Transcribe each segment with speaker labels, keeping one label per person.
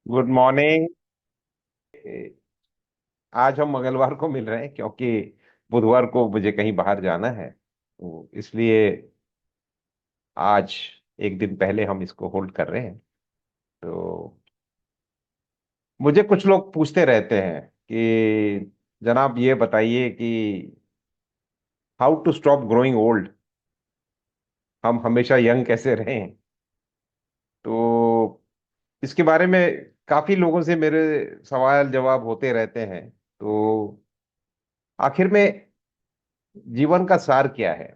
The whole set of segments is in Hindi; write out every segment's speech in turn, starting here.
Speaker 1: Good morning. आज हम मंगलवार को मिल रहे हैं क्योंकि बुधवार को मुझे कहीं बाहर जाना है, तो इसलिए आज एक दिन पहले हम इसको होल्ड कर रहे हैं। तो मुझे कुछ लोग पूछते रहते हैं कि जनाब ये बताइए कि how to stop growing old, हम हमेशा यंग कैसे रहें। तो इसके बारे में काफी लोगों से मेरे सवाल जवाब होते रहते हैं। तो आखिर में जीवन का सार क्या है?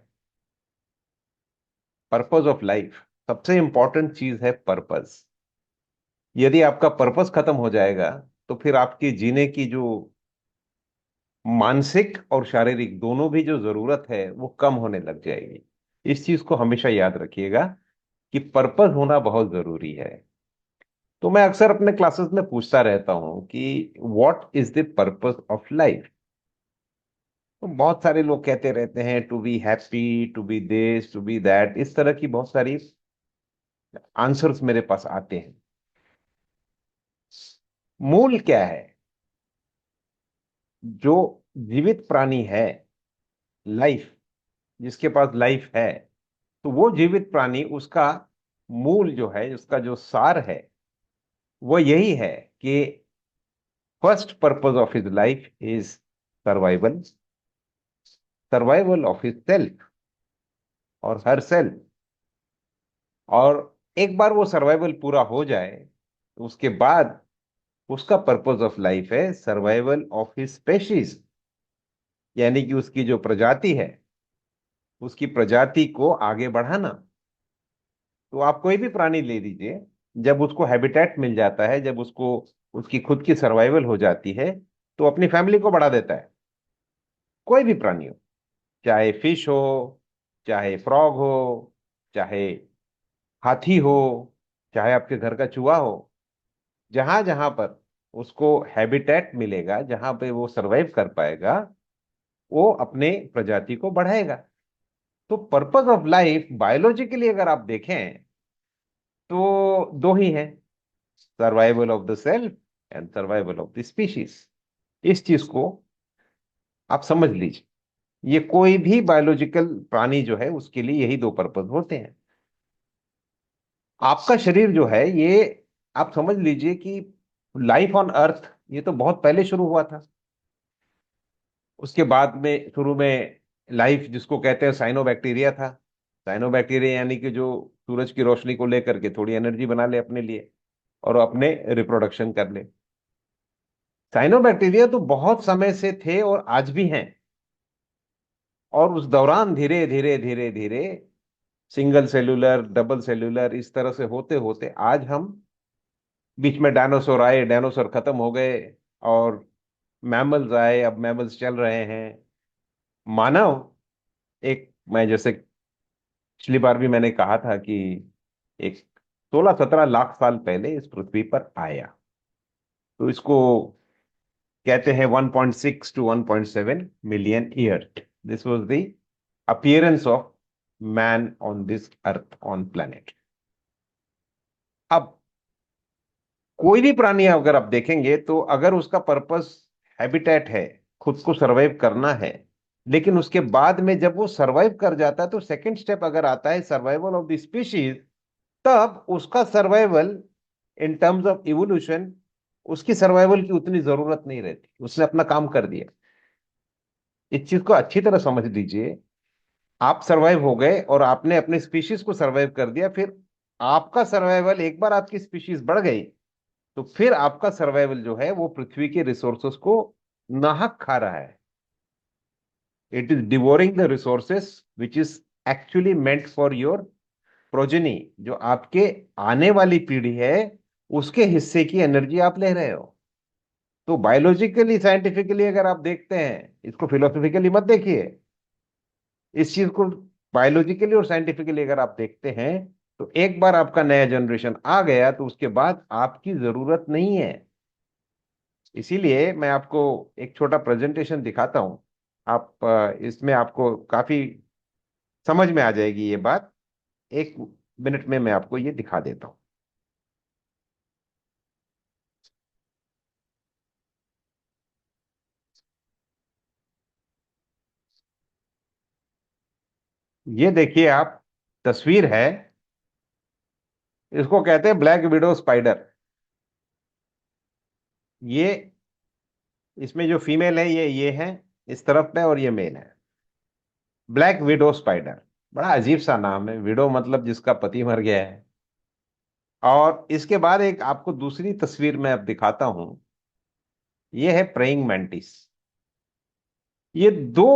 Speaker 1: पर्पस ऑफ लाइफ, सबसे इंपॉर्टेंट चीज है पर्पस। यदि आपका पर्पस खत्म हो जाएगा तो फिर आपकी जीने की जो मानसिक और शारीरिक दोनों भी जो जरूरत है वो कम होने लग जाएगी। इस चीज को हमेशा याद रखिएगा कि पर्पस होना बहुत जरूरी है। तो मैं अक्सर अपने क्लासेस में पूछता रहता हूं कि what is the purpose of life. तो बहुत सारे लोग कहते रहते हैं to be happy, to be this, to be that, इस तरह की बहुत सारी आंसर्स मेरे पास आते हैं। मूल क्या है? जो जीवित प्राणी है, लाइफ, जिसके पास लाइफ है, तो वो जीवित प्राणी, उसका मूल जो है, उसका जो सार है, वो यही है कि first purpose of his life is survival, survival of his self और हर सेल्फ। और एक बार वो सर्वाइवल पूरा हो जाए तो उसके बाद उसका पर्पस ऑफ लाइफ है सर्वाइवल ऑफ हिज स्पेशीज, यानी कि उसकी जो प्रजाति है, उसकी प्रजाति को आगे बढ़ाना। तो आप कोई भी प्राणी ले लीजिए, जब उसको हैबिटेट मिल जाता है, जब उसको उसकी खुद की सर्वाइवल हो जाती है, तो अपनी फैमिली को बढ़ा देता है। कोई भी प्राणी हो, चाहे फिश हो, चाहे फ्रॉग हो, चाहे हाथी हो, चाहे आपके घर का चूहा हो, जहां जहां पर उसको हैबिटेट मिलेगा, जहां पे वो सरवाइव कर पाएगा, वो अपने प्रजाति को बढ़ाएगा। तो पर्पस ऑफ लाइफ बायोलॉजिकली अगर आप देखें तो दो ही है, survival of the self and survival of the species. इस चीज को आप समझ लीजिए। ये कोई भी बायोलॉजिकल प्राणी जो है उसके लिए यही दो पर्पस होते हैं। आपका शरीर जो है ये, आप समझ लीजिए कि लाइफ ऑन अर्थ ये तो बहुत पहले शुरू हुआ था। उसके बाद में शुरू में लाइफ जिसको कहते हैं साइनोबैक्टीरिया था। साइनोबैक्टीरिया यानी कि जो सूरज की रोशनी को लेकर के थोड़ी एनर्जी बना ले अपने लिए और अपने रिप्रोडक्शन कर ले। साइनोबैक्टीरिया तो बहुत समय से थे और आज भी हैं। और उस दौरान धीरे धीरे धीरे धीरे सिंगल सेलुलर, डबल सेलुलर, इस तरह से होते होते आज हम, बीच में डायनासोर आए, डायनासोर खत्म हो गए और मैमल्स आए, अब मैमल्स चल रहे हैं। मानव एक, मैं जैसे पिछली बार भी मैंने कहा था कि एक 16-17 लाख साल पहले इस पृथ्वी पर आया। तो इसको कहते हैं 1.6 to 1.7 million year. This was the appearance of man on this earth, on planet. अब कोई भी प्राणी अगर आप देखेंगे तो अगर उसका पर्पस हैबिटेट है, खुद को सरवाइव करना है, लेकिन उसके बाद में जब वो सरवाइव कर जाता है तो सेकंड स्टेप अगर आता है सर्वाइवल ऑफ द स्पीशीज, तब उसका survival in terms of evolution, उसकी सर्वाइवल की उतनी जरूरत नहीं रहती, उसने अपना काम कर दिया। इस चीज को अच्छी तरह समझ लीजिए। आप सरवाइव हो गए और आपने अपने स्पीशीज को सरवाइव कर दिया, फिर आपका सर्वाइवल, एक बार आपकी स्पीशीज बढ़ गई तो फिर आपका सर्वाइवल जो है वो पृथ्वी के रिसोर्सेस को नाहक खा रहा है। It is devouring the resources which is actually meant for your progeny. जो आपके आने वाली पीढ़ी है, उसके हिस्से की एनर्जी आप ले रहे हो। तो बायोलॉजिकली, साइंटिफिकली अगर आप देखते हैं, इसको फिलोसॉफिकली मत देखिए, इस चीज को बायोलॉजिकली और साइंटिफिकली अगर आप देखते हैं, तो एक बार आपका नया जनरेशन आ गया तो उसके बाद आपकी जरूरत नहीं है। इसीलिए मैं आपको एक छोटा प्रेजेंटेशन दिखाता हूं। आप इसमें आपको काफी समझ में आ जाएगी ये बात। एक मिनट में मैं आपको ये दिखा देता हूं। ये देखिए आप, तस्वीर है, इसको कहते हैं ब्लैक विडो स्पाइडर। ये, इसमें जो फीमेल है ये है इस तरफ पे, और ये मेल है। ब्लैक विडो स्पाइडर, बड़ा अजीब सा नाम है, विडो मतलब जिसका पति मर गया है। और इसके बाद एक आपको दूसरी तस्वीर मैं अब दिखाता हूं। ये है प्रेइंग मैंटिस। ये दो,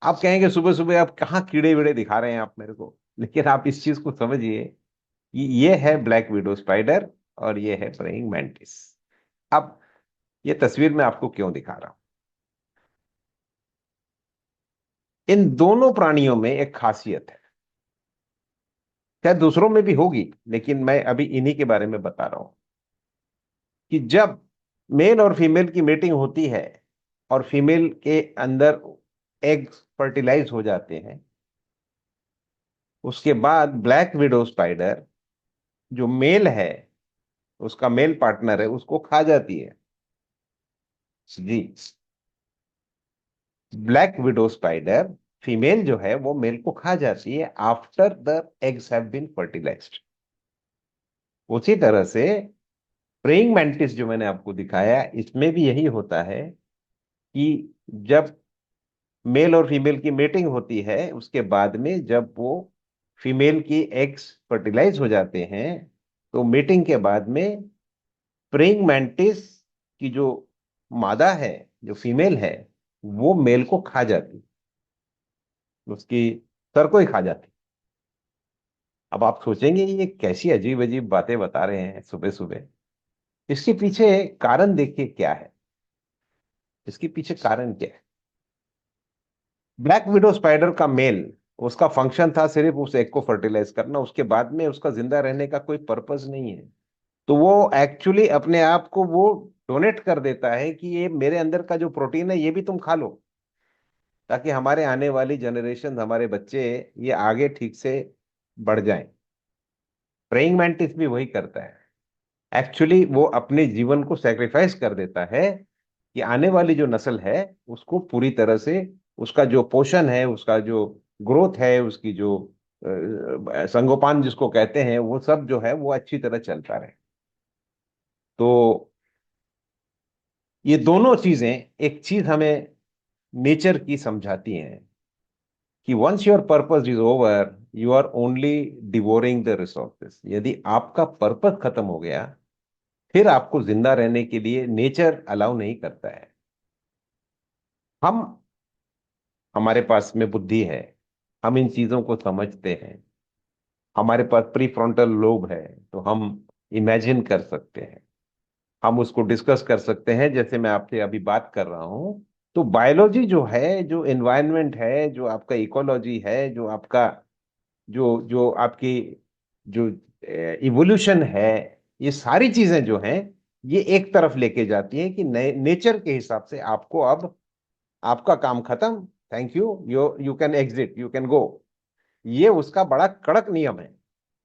Speaker 1: आप कहेंगे सुबह सुबह आप कहाँ कीड़े वीड़े दिखा रहे हैं आप मेरे को, लेकिन आप इस चीज को समझिए। ये है ब्लैक विडो स्पाइडर और ये है प्रेइंग मैंटिस। अब ये तस्वीर मैं आपको क्यों दिखा रहा हूं? इन दोनों प्राणियों में एक खासियत है, शायद दूसरों में भी होगी, लेकिन मैं अभी इन्हीं के बारे में बता रहा हूं। कि जब मेल और फीमेल की मीटिंग होती है और फीमेल के अंदर एग फर्टिलाइज हो जाते हैं, उसके बाद ब्लैक विडो स्पाइडर जो मेल है, उसका मेल पार्टनर है, उसको खा जाती है। जी, ब्लैक विडो स्पाइडर फीमेल जो है वो मेल को खा जाती है after the eggs have been fertilised. उसी तरह से प्रेइंग मैंटिस जो मैंने आपको दिखाया, इसमें भी यही होता है कि जब मेल और फीमेल की मेटिंग होती है, उसके बाद में जब वो फीमेल की एग्स फर्टिलाइज हो जाते हैं, तो मीटिंग के बाद में प्रेइंग मैंटिस की जो मादा है, जो फीमेल है, वो मेल को खा जाती, उसकी सर को ही खा जाती। अब आप सोचेंगे ये कैसी अजीब अजीब बातें बता रहे हैं सुबह सुबह। इसके पीछे कारण देखिए क्या है। इसके पीछे कारण क्या है? ब्लैक विडो स्पाइडर का मेल, उसका फंक्शन था सिर्फ उस एग को फर्टिलाइज करना, उसके बाद में उसका जिंदा रहने का कोई पर्पस नहीं है। तो वो एक्चुअली अपने आप को वो डोनेट कर देता है कि ये मेरे अंदर का जो प्रोटीन है ये भी तुम खा लो, ताकि हमारे आने वाली जनरेशन, हमारे बच्चे ये आगे ठीक से बढ़ जाएं। प्रेइंग मैंटिस भी वही करता है। एक्चुअली वो अपने जीवन को सेक्रीफाइस कर देता है कि आने वाली जो नस्ल है उसको पूरी तरह से, उसका जो पोषण है, उसका जो ग्रोथ है, उसकी जो संगोपान जिसको कहते हैं, वो सब जो है वो अच्छी तरह चलता रहे। तो ये दोनों चीजें, एक चीज हमें नेचर की समझाती हैं कि once your purpose is over, you are only devouring the resources. यदि आपका पर्पस खत्म हो गया, फिर आपको जिंदा रहने के लिए नेचर अलाउ नहीं करता है। हम, हमारे पास में बुद्धि है, हम इन चीजों को समझते हैं, हमारे पास प्री फ्रंटल लोब है, तो हम इमेजिन कर सकते हैं, हम उसको डिस्कस कर सकते हैं, जैसे मैं आपसे अभी बात कर रहा हूं। तो बायोलॉजी जो है, जो एनवायरनमेंट है, जो आपका इकोलॉजी है, जो आपका, जो जो आपकी जो इवोल्यूशन है, ये सारी चीजें जो हैं, ये एक तरफ लेके जाती हैं कि नेचर के हिसाब से आपको अब, आपका काम खत्म, thank you, you can exit, you can go. ये उसका बड़ा कड़क नियम है।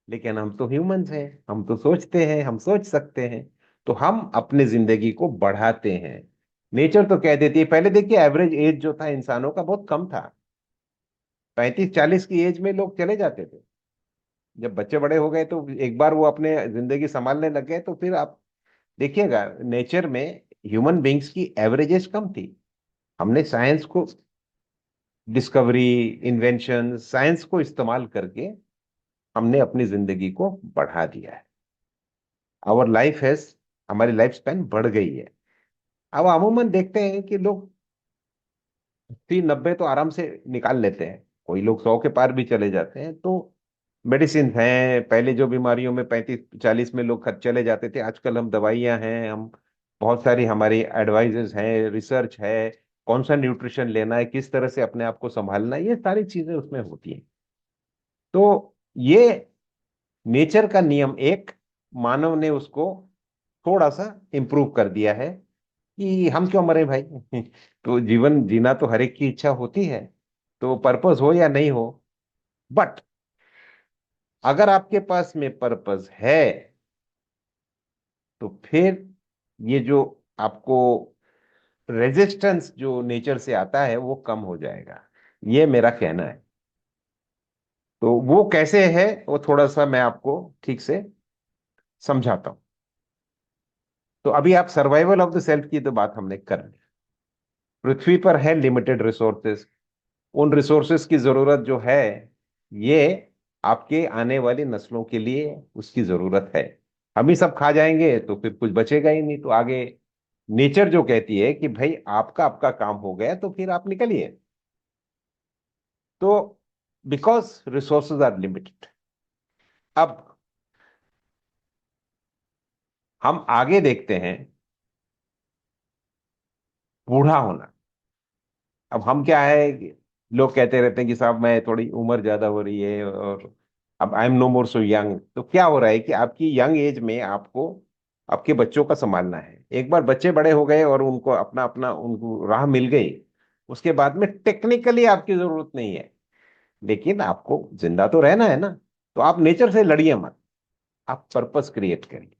Speaker 1: लेकिन हम तो ह्यूमंस हैं, हम तो सोचते हैं, हम सोच सकते हैं, तो हम अपने जिंदगी को बढ़ाते हैं। नेचर तो कह देती है, पहले देखिए एवरेज एज जो था इंसानों का बहुत कम था, 35-40 की एज में लोग चले जाते थे। जब बच्चे बड़े हो गए तो एक बार वो अपने जिंदगी संभालने लग गए, तो फिर आप देखिएगा नेचर में ह्यूमन बींग्स की एवरेज एज कम थी। हमने साइंस को, डिस्कवरी, इन्वेंशन, साइंस को इस्तेमाल करके हमने अपनी जिंदगी को बढ़ा दिया है। आवर लाइफ हैज, हमारी लाइफ स्पैन बढ़ गई है। अब अमूमन देखते हैं कि लोग 80-90 तो आराम से निकाल लेते हैं, कोई लोग 100 के पार भी चले जाते हैं। तो मेडिसिन हैं, पहले जो बीमारियों में 35-40 में लोग चले जाते थे, आजकल हम दवाइयां हैं, हम बहुत सारी हमारी एडवाइजेस हैं, रिसर्च है, कौन सा न्यूट्रिशन लेना है, किस तरह से अपने आप को संभालना है, ये सारी चीजें उसमें होती हैं। तो ये नेचर का नियम एक, मानव ने उसको थोड़ा सा इम्प्रूव कर दिया है कि हम क्यों मरे भाई। तो जीवन जीना तो हर एक की इच्छा होती है, तो पर्पस हो या नहीं हो, बट अगर आपके पास में पर्पस है, तो फिर ये जो आपको रेजिस्टेंस जो नेचर से आता है वो कम हो जाएगा। ये मेरा कहना है। तो वो कैसे है, वो थोड़ा सा मैं आपको ठीक से समझाता हूं। तो अभी आप सर्वाइवल ऑफ द सेल्फ की तो बात हमने कर ली। पृथ्वी पर है लिमिटेड रिसोर्सेस। उन रिसोर्सेस की जरूरत जो है, ये आपके आने वाली नस्लों के लिए उसकी जरूरत है। हम ही सब खा जाएंगे तो फिर कुछ बचेगा ही नहीं, तो आगे नेचर जो कहती है कि भाई आपका आपका काम हो गया तो फिर आप निकलिए। तो बिकॉज रिसोर्सेज आर लिमिटेड, अब हम आगे देखते हैं बूढ़ा होना। अब हम क्या है कि लोग कहते रहते हैं कि साहब मैं थोड़ी उम्र ज्यादा हो रही है और अब I am no more so young. तो क्या हो रहा है कि आपकी यंग एज में आपको आपके बच्चों का संभालना है। एक बार बच्चे बड़े हो गए और उनको अपना अपना उनको राह मिल गई, उसके बाद में टेक्निकली आपकी जरूरत नहीं है, लेकिन आपको जिंदा तो रहना है ना। तो आप नेचर से लड़िए मत, आप पर्पस क्रिएट करिए।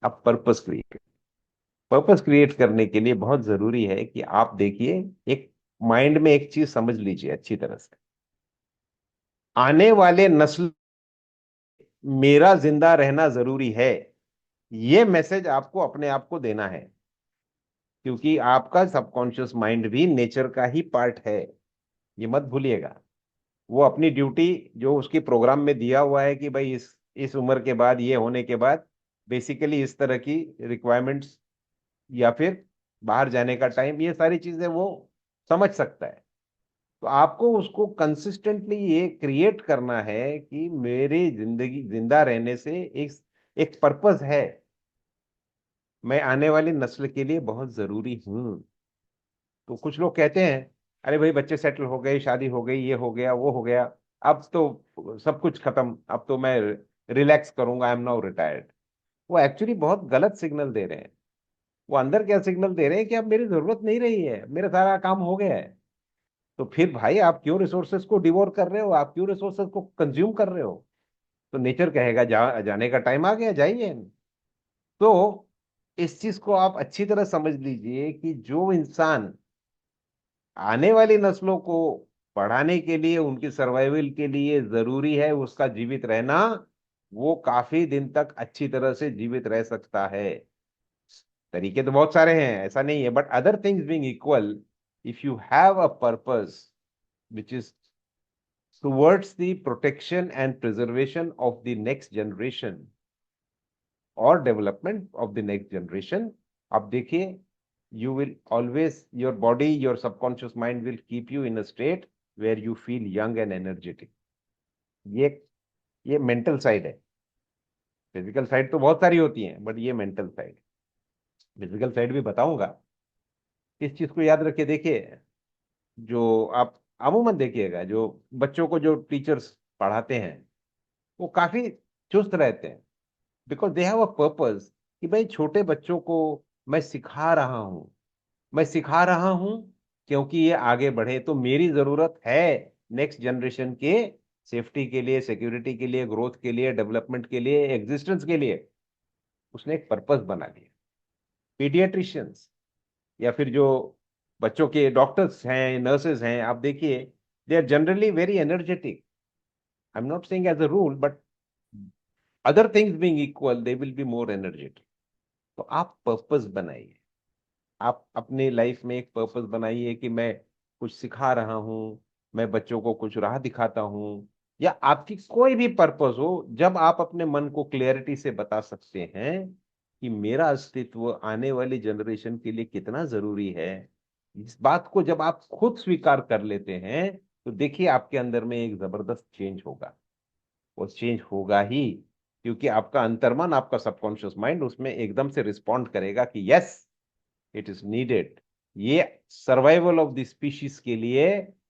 Speaker 1: आप पर्पस क्रिएट पर्पस क्रिएट करने के लिए बहुत जरूरी है कि आप देखिए, एक माइंड में एक चीज समझ लीजिए अच्छी तरह से। आने वाले नस्ल मेरा जिंदा रहना जरूरी है, ये मैसेज आपको अपने आप को देना है। क्योंकि आपका सबकॉन्शियस माइंड भी नेचर का ही पार्ट है, ये मत भूलिएगा। वो अपनी ड्यूटी जो उसकी प्रोग्राम में दिया हुआ है कि भाई इस उम्र के बाद, ये होने के बाद बेसिकली इस तरह की रिक्वायरमेंट्स या फिर बाहर जाने का टाइम, ये सारी चीजें वो समझ सकता है। तो आपको उसको कंसिस्टेंटली ये क्रिएट करना है कि मेरी जिंदगी जिंदा रहने से एक एक पर्पस है, मैं आने वाली नस्ल के लिए बहुत जरूरी हूं। तो कुछ लोग कहते हैं अरे भाई बच्चे सेटल हो गए, शादी हो गई, ये हो गया वो हो गया, अब तो सब कुछ खत्म, अब तो मैं रिलैक्स करूंगा, आई एम नाउ रिटायर्ड। वो एक्चुअली बहुत गलत सिग्नल दे रहे हैं। वो अंदर क्या सिग्नल दे रहे हैं कि अब मेरी जरूरत नहीं रही है, मेरा सारा काम हो गया है। तो फिर भाई आप क्यों रिसोर्सेज को डिवोर कर रहे हो, आप क्यों रिसोर्सेज को कंज्यूम कर रहे हो। तो नेचर कहेगा जाने का टाइम आ गया, जाइए। तो इस चीज को आप अच्छी तरह समझ लीजिए कि जो इंसान आने वाली नस्लों को बढ़ाने के लिए, उनकी सर्वाइवल के लिए जरूरी है उसका जीवित रहना, वो काफी दिन तक अच्छी तरह से जीवित रह सकता है। तरीके तो बहुत सारे हैं, ऐसा नहीं है, but other things being equal, if you have a purpose which is towards the protection and preservation of the next generation or development of the next generation, आप देखिए, you will always, your body, your subconscious mind will keep you in a state where you feel young and energetic. ये ये मेंटल साइड है। फिजिकल साइड तो बहुत सारी होती हैं, बट ये मेंटल साइड। फिजिकल साइड भी बताऊंगा। इस चीज को याद रखिए। देखिए, जो आप अमूमन देखिएगा, जो बच्चों को जो टीचर्स पढ़ाते हैं वो काफी चुस्त रहते हैं, because they have a purpose कि भाई छोटे बच्चों को मैं सिखा रहा हूं, मैं सिखा रहा हूं क्योंकि ये आगे बढ़े, तो मेरी जरूरत है नेक्स्ट जनरेशन के सेफ्टी के लिए, सिक्योरिटी के लिए, ग्रोथ के लिए, डेवलपमेंट के लिए, एग्जिस्टेंस के लिए। उसने एक पर्पस बना लिया। पीडियाट्रिशियंस या फिर जो बच्चों के डॉक्टर्स हैं, नर्सेज हैं, आप देखिए, they are generally very energetic. I am not saying as a rule, but other things being equal they will be more energetic. तो आप पर्पस बनाइए। आप अपनी लाइफ में एक पर्पस बनाइए कि मैं कुछ सिखा रहा हूं, मैं बच्चों को कुछ राह दिखाता हूं, या आपकी कोई भी पर्पस हो। जब आप अपने मन को क्लियरिटी से बता सकते हैं कि मेरा अस्तित्व आने वाली जनरेशन के लिए कितना जरूरी है, इस बात को जब आप खुद स्वीकार कर लेते हैं, तो देखिए आपके अंदर में एक जबरदस्त चेंज होगा। वो चेंज होगा ही, क्योंकि आपका अंतर्मन, आपका सबकॉन्शियस माइंड उसमें एकदम से रिस्पॉन्ड करेगा कि यस, इट इज नीडेड। ये सर्वाइवल ऑफ द स्पीशीज के लिए,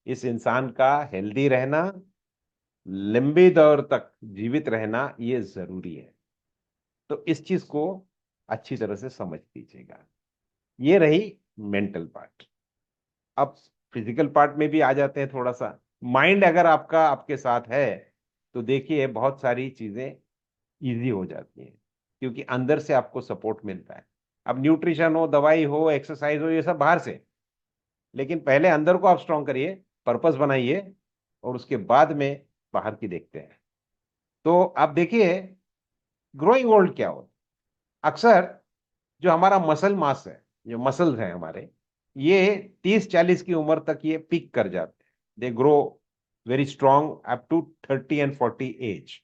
Speaker 1: इस इंसान का हेल्दी रहना, लंबे दौर तक जीवित रहना, ये जरूरी है। तो इस चीज को अच्छी तरह से समझ लीजिएगा। ये रही मेंटल पार्ट। अब फिजिकल पार्ट में भी आ जाते हैं थोड़ा सा। माइंड अगर आपका आपके साथ है, तो देखिए बहुत सारी चीजें इजी हो जाती हैं, क्योंकि अंदर से आपको सपोर्ट मिलता है। अब न्यूट्रिशन हो, दवाई हो, एक्सरसाइज हो, ये सब बाहर से, लेकिन पहले अंदर को आप स्ट्रांग करिए, पर्पस बनाइए, और उसके बाद में बाहर की देखते हैं। तो आप देखिए ग्रोइंग ओल्ड क्या हो, अक्सर जो हमारा मसल मास है, जो मसल्स हैं हमारे, ये 30-40 की उम्र तक ये पीक कर जाते हैं। They grow very strong up to 30 and 40 age.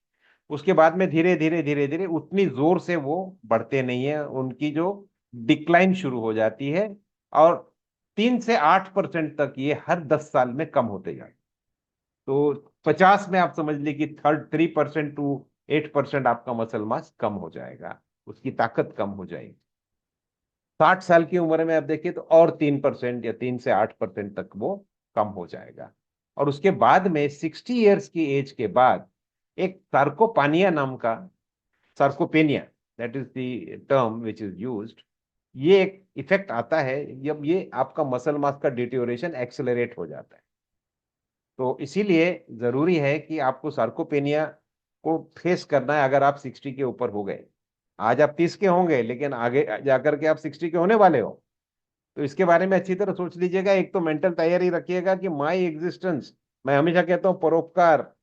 Speaker 1: उसके बाद में धीरे धीरे धीरे धीरे उतनी जोर से वो बढ़ते नहीं है, उनकी जो डिक्लाइन शुरू हो जाती है। और 3 से 8% तक ये हर 10 साल में कम होते जाते। तो 50 में आप समझ लीजिए कि 3% to 8% आपका मसल मास कम हो जाएगा, उसकी ताकत कम हो जाएगी। 60 साल की उम्र में आप देखिए तो और 3% या 3 से 8% तक वो कम हो जाएगा। और उसके बाद में 60 ईयर्स की एज के बाद एक सार्कोपानिया नाम का, sarcopenia, that is the term which is used, ये एक इफेक्ट आता है जब ये आपका मसल मास का डिटेरियोरेशन एक्सेलरेट हो जाता है। तो इसीलिए जरूरी है कि आपको सार्कोपेनिया को फेस करना है अगर आप 60 के ऊपर हो गए। आज आप 30 के होंगे, लेकिन आगे जाकर के आप 60 के होने वाले हो। तो इसके बारे में अच्छी तरह सोच लीजिएगा। एक तो मेंटल तैयारी रखिएगा कि माई एग्जिस्टेंस, मैं हमेशा कहता हूँ परोपकार,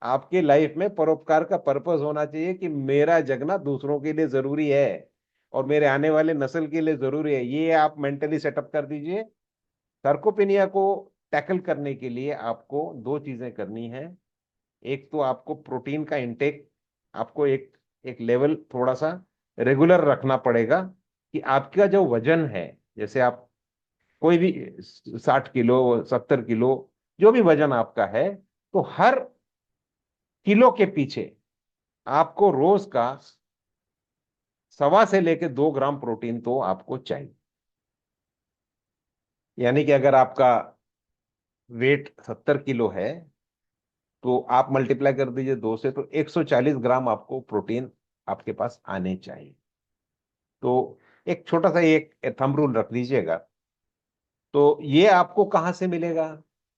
Speaker 1: आपकी लाइफ में परोपकार का पर्पस होना चाहिए कि मेरा जगना दूसरों के लिए जरूरी है और मेरे आने वाले नस्ल के लिए जरूरी है। ये आप मेंटली सेटअप कर दीजिए। सार्कोपेनिया को टैकल करने के लिए आपको दो चीजें करनी है। एक तो आपको प्रोटीन का इंटेक, आपको एक एक लेवल थोड़ा सा रेगुलर रखना पड़ेगा कि आपका जो वजन है, जैसे आप कोई भी 60 किलो 70 किलो जो भी वजन आपका है, तो हर किलो के पीछे आपको रोज का 1.25 से लेकर 2 ग्राम प्रोटीन तो आपको चाहिए। यानी कि अगर आपका वेट 70 किलो है, तो आप मल्टीप्लाई कर दीजिए 2 से, तो 140 ग्राम आपको प्रोटीन आपके पास आने चाहिए। तो एक छोटा सा एक थंब रूल रख दीजिएगा। तो ये आपको कहाँ से मिलेगा?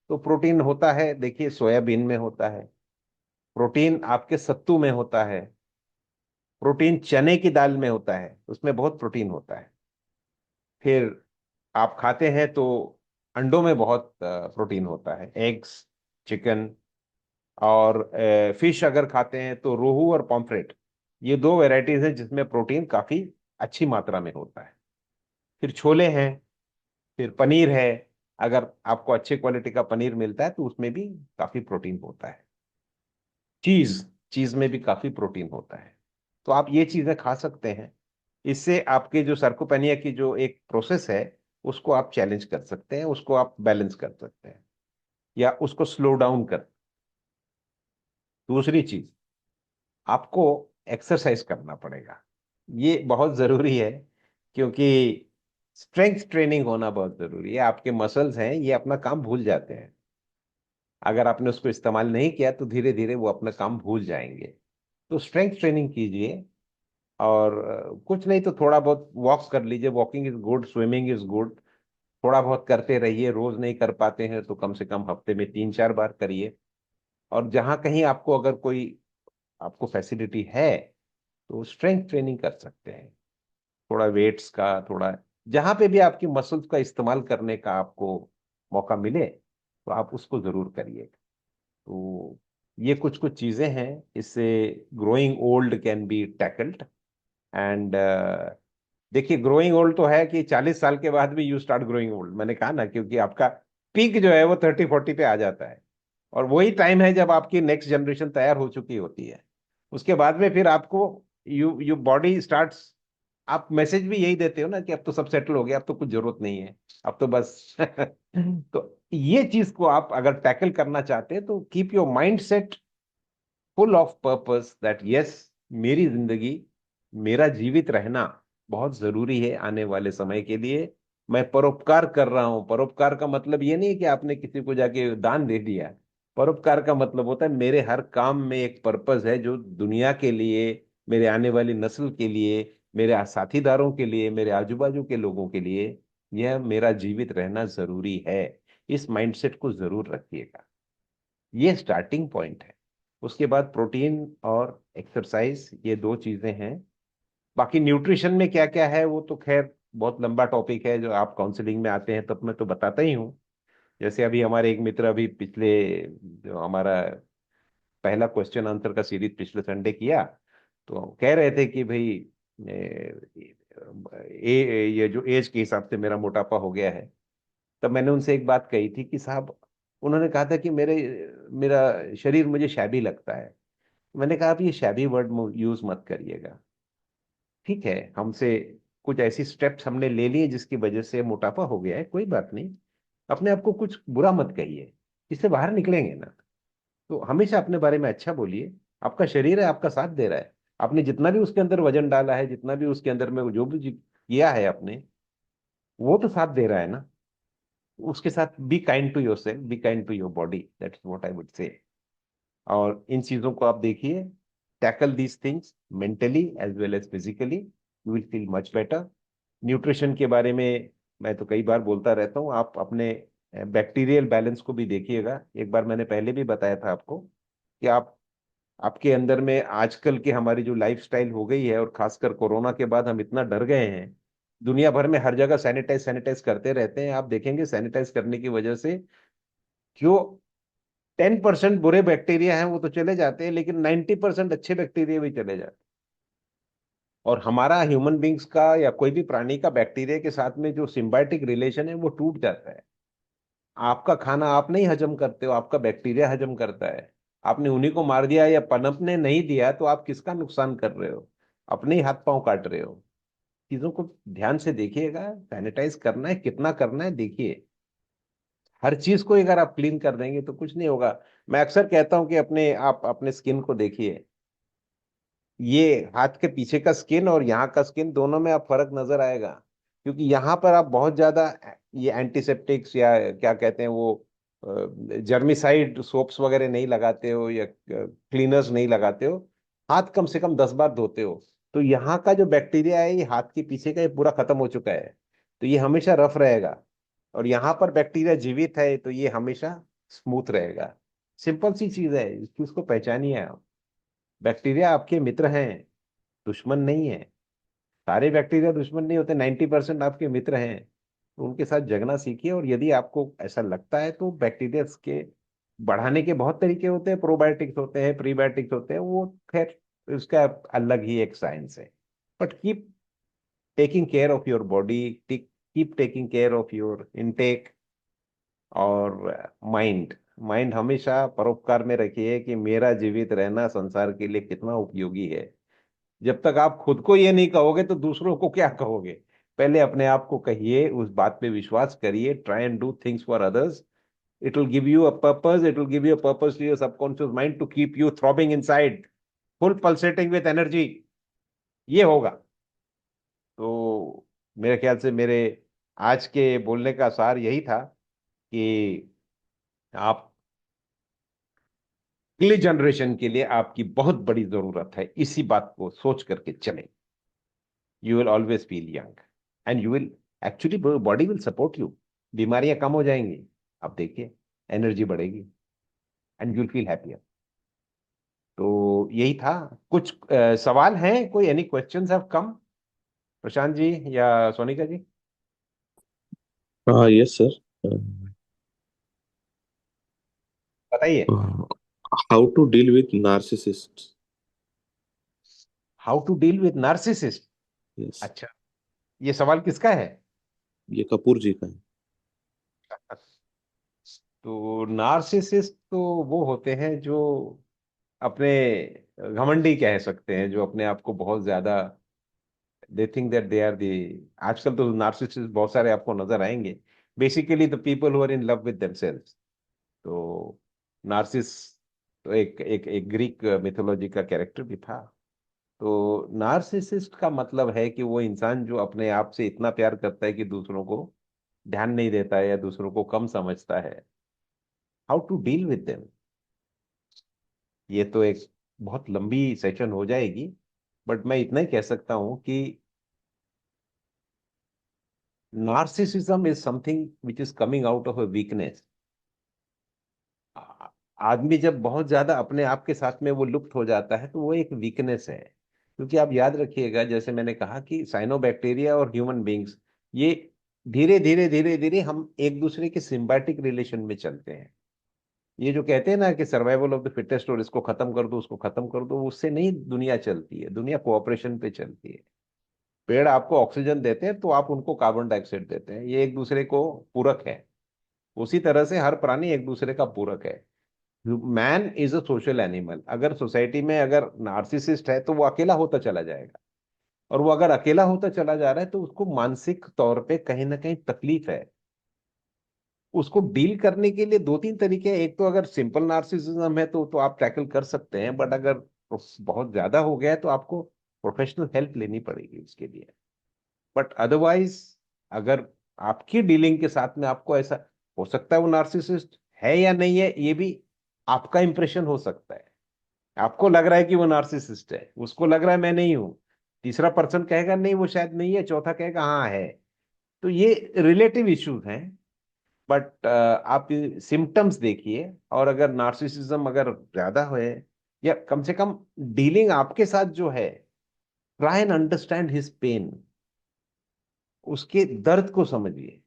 Speaker 1: तो प्रोटीन होता है, देखिए सोयाबीन में होता है, प्रोटीन आपके सत्तू में होता है, प्रोटीन चने की दाल में होता है, उसमें बहुत प्रोटीन होता है। फिर आप खाते हैं तो अंडों में बहुत प्रोटीन होता है, एग्स, चिकन। और फिश अगर खाते हैं तो रोहू और पॉम्फ्रेट, ये दो वैरायटीज हैं जिसमें प्रोटीन काफी अच्छी मात्रा में होता है। फिर छोले हैं, फिर पनीर है। अगर आपको अच्छे क्वालिटी का पनीर मिलता है तो उसमें भी काफी प्रोटीन होता है। चीज, चीज में भी काफी प्रोटीन होता है। तो आप ये चीजें खा सकते हैं। इससे आपके जो सर्कोपेनिया की जो एक प्रोसेस है, उसको आप चैलेंज कर सकते हैं, उसको आप बैलेंस कर सकते हैं या उसको स्लो डाउन कर। दूसरी चीज, आपको एक्सरसाइज करना पड़ेगा। ये बहुत जरूरी है, क्योंकि स्ट्रेंथ ट्रेनिंग होना बहुत जरूरी है। आपके मसल्स हैं, ये अपना काम भूल जाते हैं। अगर आपने उसको इस्तेमाल नहीं किया तो धीरे धीरे वो अपना काम भूल जाएंगे। तो स्ट्रेंथ ट्रेनिंग कीजिए। और कुछ नहीं तो थोड़ा बहुत वॉक कर लीजिए, walking is good, swimming is good. थोड़ा बहुत करते रहिए, रोज नहीं कर पाते हैं तो कम से कम हफ्ते में 3-4 बार करिए। और जहां कहीं आपको अगर कोई आपको फैसिलिटी है तो स्ट्रेंथ ट्रेनिंग कर सकते हैं। थोड़ा वेट्स का, थोड़ा जहां पे भी आपकी मसल्स का इस्तेमाल करने का आपको मौका मिले तो आप उसको जरूर करिए। तो ये कुछ कुछ चीजें हैं, इससे growing old can be tackled. And देखिए ग्रोइंग ओल्ड तो है कि 40 साल के बाद भी यू स्टार्ट ग्रोइंग ओल्ड, मैंने कहा ना, क्योंकि आपका पीक जो है वो 30-40 पे आ जाता है। और वही टाइम है जब आपकी नेक्स्ट जनरेशन तैयार हो चुकी होती है। उसके बाद में फिर आपको यू यू बॉडी स्टार्ट्स, आप मैसेज भी यही देते हो ना कि अब तो सब सेटल हो गया, अब तो कुछ जरूरत नहीं है, अब तो बस तो ये चीज को आप अगर टैकल करना चाहते हैं तो keep your mind set full of purpose that yes, मेरी जिंदगी, मेरा जीवित रहना बहुत जरूरी है आने वाले समय के लिए। मैं परोपकार कर रहा हूं। परोपकार का मतलब ये नहीं कि आपने किसी को जाके दान दे दिया। परोपकार का मतलब होता है मेरे हर काम में एक पर्पस है जो दुनिया के लिए, मेरे आने वाली नस्ल के लिए, मेरे साथीदारों के लिए, मेरे आजू बाजू के लोगों के लिए यह मेरा जीवित रहना जरूरी है। इस माइंडसेट को जरूर रखिएगा। ये स्टार्टिंग पॉइंट है। उसके बाद प्रोटीन और एक्सरसाइज, ये दो चीजें हैं। बाकी न्यूट्रिशन में क्या क्या है वो तो खैर बहुत लंबा टॉपिक है, जो आप काउंसलिंग में आते हैं तब मैं तो बताता ही हूँ। जैसे अभी हमारे एक मित्र, अभी पिछले जो हमारा पहला क्वेश्चन आंसर का सीरीज पिछले संडे किया, तो कह रहे थे कि भाई ये जो एज के हिसाब से मेरा मोटापा हो गया है। तब मैंने उनसे एक बात कही थी कि साहब, उन्होंने कहा था कि मेरा शरीर मुझे शैबी लगता है। मैंने कहा आप ये शैबी वर्ड यूज मत करिएगा। ठीक है, हमसे कुछ ऐसी स्टेप्स हमने ले लिए जिसकी वजह से मोटापा हो गया है, कोई बात नहीं। अपने आप को कुछ बुरा मत कहिए, इससे बाहर निकलेंगे ना। तो हमेशा अपने बारे में अच्छा बोलिए। आपका शरीर है, आपका साथ दे रहा है। आपने जितना भी उसके अंदर वजन डाला है, जितना भी उसके अंदर में जो भी किया है आपने, वो तो साथ दे रहा है ना। उसके साथ be kind to yourself, be kind to your body, that's what I would say. और इन चीजों को आप देखिए, tackle these things mentally as well as physically, you will feel much better. Nutrition के बारे में मैं तो कई बार बोलता रहता हूँ, आप अपने बैक्टीरियल बैलेंस को भी देखिएगा। एक बार मैंने पहले भी बताया था आपको कि आपके अंदर में आजकल की हमारी जो लाइफस्टाइल हो गई है, और खासकर कोरोना के बाद हम इतना डर गए हैं, दुनिया भर में हर जगह सैनिटाइज सैनिटाइज करते रहते हैं। आप देखेंगे सैनिटाइज करने की वजह से जो 10% बुरे बैक्टीरिया हैं वो तो चले जाते हैं, लेकिन 90% अच्छे बैक्टीरिया भी चले जाते हैं। और हमारा ह्यूमन बींग्स का या कोई भी प्राणी का बैक्टीरिया के साथ में जो सिम्बायोटिक रिलेशन है वो टूट जाता है। आपका खाना आप नहीं हजम करते हो, आपका बैक्टीरिया हजम करता है। आपने उन्हीं को मार दिया या पनपने नहीं दिया, तो आप किसका नुकसान कर रहे हो? अपने ही हाथ पांव काट रहे हो। चीजों को ध्यान से देखिएगा, सैनिटाइज करना है, कितना करना है देखिए। हर चीज को अगर आप क्लीन कर देंगे तो कुछ नहीं होगा। मैं अक्सर कहता हूं कि आप अपने स्किन को देखिए। ये हाथ के पीछे का स्किन और यहाँ का स्किन, दोनों में आप फर्क नजर आएगा। क्योंकि यहाँ पर आप बहुत ज्यादा ये एंटीसेप्टिक्स या क्या कहते हैं वो जर्मिसाइड सोप्स वगैरह नहीं लगाते हो, या क्लीनर्स नहीं लगाते हो। हाथ कम से कम 10 बार धोते हो। तो यहाँ का जो बैक्टीरिया है, ये हाथ के पीछे का ये पूरा खत्म हो चुका है। तो ये हमेशा रफ रहेगा। और यहाँ पर बैक्टीरिया जीवित है, तो ये हमेशा स्मूथ रहेगा। सिंपल सी चीज है, इस चीज को पहचानिए आप। बैक्टीरिया आपके मित्र हैं, दुश्मन नहीं है। सारे बैक्टीरिया दुश्मन नहीं होते, 90% आपके मित्र हैं। तो उनके साथ जगना सीखिए। और यदि आपको ऐसा लगता है तो बैक्टीरिया के बढ़ाने के बहुत तरीके होते हैं, प्रोबायोटिक्स होते हैं, प्रीबायोटिक्स होते हैं, वो खैर उसका अलग ही एक साइंस है। But keep taking care of your body, keep taking care of your intake. और माइंड माइंड हमेशा परोपकार में रखिए कि मेरा जीवित रहना संसार के लिए कितना उपयोगी है। जब तक आप खुद को ये नहीं कहोगे तो दूसरों को क्या कहोगे? पहले अपने आप को कहिए, उस बात पे विश्वास करिए, try and do things for others. It will give you a purpose, it will give you a purpose to your subconscious mind to keep you throbbing inside, full pulsating with energy. ये होगा। तो मेरे ख्याल से मेरे आज के बोलने का सार यही था कि आप अगली जनरेशन के लिए आपकी बहुत बड़ी जरूरत है, इसी बात को सोच करके चलें। You will always feel young, and you will actually, body will support you. बीमारियां कम हो जाएंगी, आप देखिए, एनर्जी बढ़ेगी, and you will feel happier. तो यही था। कुछ सवाल हैं? कोई any questions have come, Prashant ji या सोनिका जी?
Speaker 2: Yes, sir.
Speaker 1: बताइए।
Speaker 2: How to deal with narcissists?
Speaker 1: How to deal with narcissist?
Speaker 2: Yes,
Speaker 1: अच्छा, ये सवाल किसका है?
Speaker 2: ये कपूर जी का है।
Speaker 1: तो नार्सिसिस्ट तो वो होते हैं जो अपने घमंडी कह सकते हैं, जो अपने आप को बहुत ज्यादा, they think that they are the. आजकल तो नार्सिसिस्ट बहुत सारे आपको नजर आएंगे। Basically the people who are in love with themselves. तो नार्सिस तो एक ग्रीक मिथोलॉजी का कैरेक्टर भी था। तो नार्सिसिस्ट का मतलब है कि वो इंसान जो अपने आप से इतना प्यार करता है कि दूसरों को ध्यान नहीं देता है या दूसरों को कम समझता है। How to deal with them, ये तो एक बहुत लंबी सेशन हो जाएगी। बट मैं इतना ही कह सकता हूं कि narcissism is something which is coming out of a weakness. आदमी जब बहुत ज्यादा अपने आप के साथ में वो लुप्त हो जाता है, तो वो एक वीकनेस है। क्योंकि आप याद रखिएगा, जैसे मैंने कहा कि साइनोबैक्टीरिया और ह्यूमन बींग्स, ये धीरे धीरे धीरे धीरे हम एक दूसरे के सिम्बायोटिक रिलेशन में चलते हैं। ये जो कहते हैं ना कि सर्वाइवल ऑफ द फिटेस्ट, और इसको खत्म कर दो उसको खत्म कर दो, उससे नहीं दुनिया चलती है। दुनिया कोऑपरेशन पे चलती है। पेड़ आपको ऑक्सीजन देते हैं तो आप उनको कार्बन डाइऑक्साइड देते हैं, ये एक दूसरे को पूरक है। उसी तरह से हर प्राणी एक दूसरे का पूरक है। Man is a social animal. अगर सोसाइटी में अगर नार्सिसिस्ट है तो वो अकेला होता चला जाएगा, और वो अगर अकेला होता चला जा रहा है तो उसको मानसिक तौर पे कहीं ना कहीं तकलीफ है। उसको डील करने के लिए दो तीन तरीके हैं। एक तो अगर सिंपल नार्सिसिज्म है तो आप टैकल कर सकते हैं, बट अगर बहुत ज्यादा हो गया है तो आपको प्रोफेशनल हेल्प लेनी पड़ेगी उसके लिए। बट अदरवाइज, अगर आपकी डीलिंग के साथ में आपको ऐसा, हो सकता है वो नार्सिसिस्ट है या नहीं है, ये भी आपका इंप्रेशन हो सकता है। आपको लग रहा है कि वो नार्सिसिस्ट है, उसको लग रहा है मैं नहीं हूं, तीसरा पर्सन कहेगा नहीं वो शायद नहीं है, चौथा कहेगा हाँ है। तो ये रिलेटिव इश्यूज हैं। बट आप सिम्टम्स देखिए, और अगर नार्सिसिज्म अगर ज्यादा है, या कम से कम डीलिंग आपके साथ जो है, try and understand his pain. उसके दर्द को समझिए।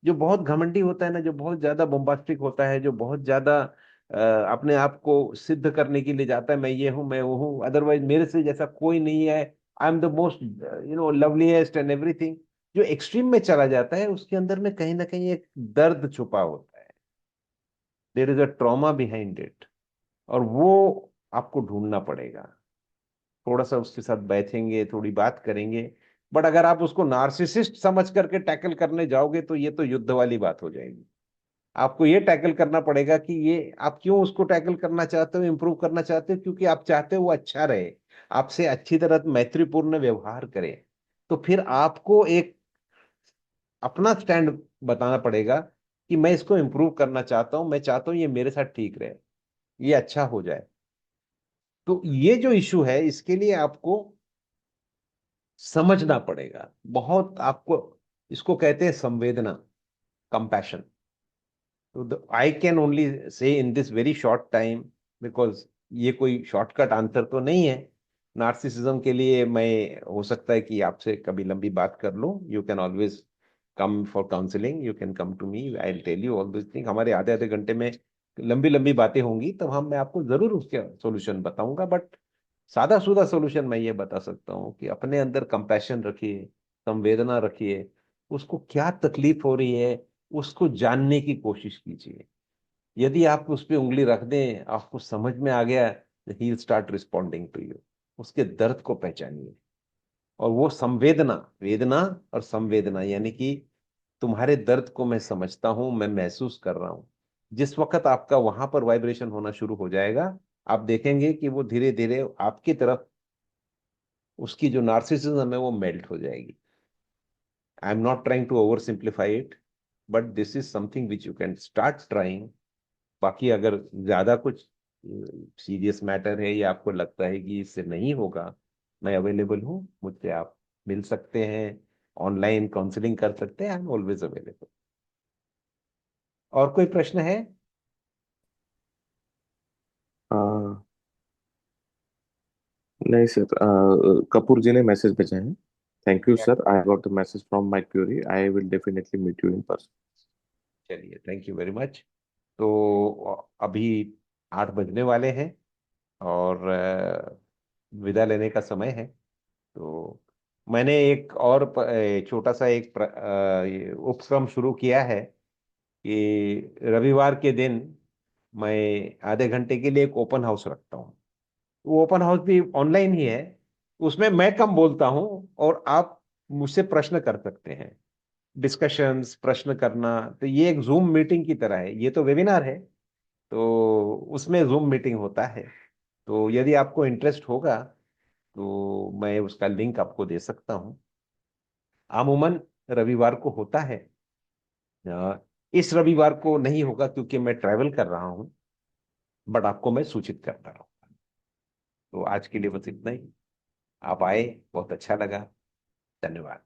Speaker 1: जो बहुत घमंडी होता है ना, जो बहुत ज्यादा बोम्बास्टिक होता है, जो बहुत ज्यादा अपने आप को सिद्ध करने के लिए जाता है, मैं ये हूं मैं वो हूं, अदरवाइज मेरे से जैसा कोई नहीं है, I am the most loveliest and everything. जो एक्सट्रीम में चला जाता है उसके अंदर में कहीं ना कहीं एक दर्द छुपा होता है। There is a trauma behind it. और वो आपको ढूंढना पड़ेगा। थोड़ा सा उसके साथ बैठेंगे, थोड़ी बात करेंगे। बट अगर आप उसको नार्सिसिस्ट समझ करके टैकल करने जाओगे तो ये तो युद्ध वाली बात हो जाएगी। आपको ये टैकल करना पड़ेगा कि ये आप क्यों उसको टैकल करना चाहते हो, इंप्रूव करना चाहते हो, क्योंकि आप चाहते हो वो अच्छा रहे, आपसे अच्छी तरह मैत्रीपूर्ण व्यवहार करे। तो फिर आपको एक अपना स्टैंड बताना पड़ेगा कि मैं इसको इंप्रूव करना चाहता हूं, मैं चाहता हूं ये मेरे साथ ठीक रहे, ये अच्छा हो जाए। तो ये जो इशू है इसके लिए आपको समझना पड़ेगा बहुत आपको। इसको कहते हैं संवेदना, कंपैशन। तो I can only say in this very short time, because ये कोई शॉर्टकट आंसर तो नहीं है नार्सिसिज्म के लिए। मैं हो सकता है कि आपसे कभी लंबी बात कर लूं। You can always come for counselling, you can come to me, I will tell you all this thing. हमारे आधे आधे घंटे में लंबी लंबी बातें होंगी, तब हम मैं आपको जरूर उसके सॉल्यूशन बताऊंगा। बट सादा सुदा सॉल्यूशन मैं ये बता सकता हूँ कि अपने अंदर कंपैशन रखिए, संवेदना रखिए। उसको क्या तकलीफ हो रही है उसको जानने की कोशिश कीजिए। यदि आप उस पर उंगली रख दें, आपको समझ में आ गया, he will start responding to you. उसके दर्द को पहचानिए। और वो संवेदना, वेदना और संवेदना, यानी कि तुम्हारे दर्द को मैं समझता हूं, मैं महसूस कर रहा हूं। जिस वक्त आपका वहां पर वाइब्रेशन होना शुरू हो जाएगा, आप देखेंगे कि वो धीरे धीरे आपकी तरफ, उसकी जो नार्सिसिज्म है वो मेल्ट हो जाएगी। I am not trying to oversimplify it, but this is something which you can start trying. बाकी अगर ज्यादा कुछ सीरियस मैटर है या आपको लगता है कि इससे नहीं होगा, मैं अवेलेबल हूँ, मुझसे आप मिल सकते हैं, ऑनलाइन काउंसलिंग कर सकते हैं। I am always available. और कोई प्रश्न है?
Speaker 2: आ, नहीं सर, कपूर जी ने मैसेज भेजे हैं। Thank you sir, I got the message from my query, I will definitely meet you in person.
Speaker 1: चलिए, थैंक यू वेरी मच। तो अभी 8 बजने वाले हैं, और विदा लेने का समय है। तो मैंने एक और छोटा सा एक ये उपक्रम शुरू किया है कि रविवार के दिन मैं आधे घंटे के लिए एक ओपन हाउस रखता हूँ। वो ओपन हाउस भी ऑनलाइन ही है। उसमें मैं कम बोलता हूँ और आप मुझसे प्रश्न कर सकते हैं। डिस्कशंस, प्रश्न करना, तो ये एक जूम मीटिंग की तरह है। ये तो वेबिनार है, तो उसमें जूम मीटिंग होता है। तो यदि आपको इंटरेस्ट होगा तो मैं उसका लिंक आपको दे सकता हूँ। अमूमन रविवार को होता है। अ, इस रविवार को नहीं होगा क्योंकि मैं ट्रैवल कर रहा हूँ, बट आपको मैं सूचित करता रहूँ। तो आज के लिए बस इतना ही। आप आए, बहुत अच्छा लगा। धन्यवाद।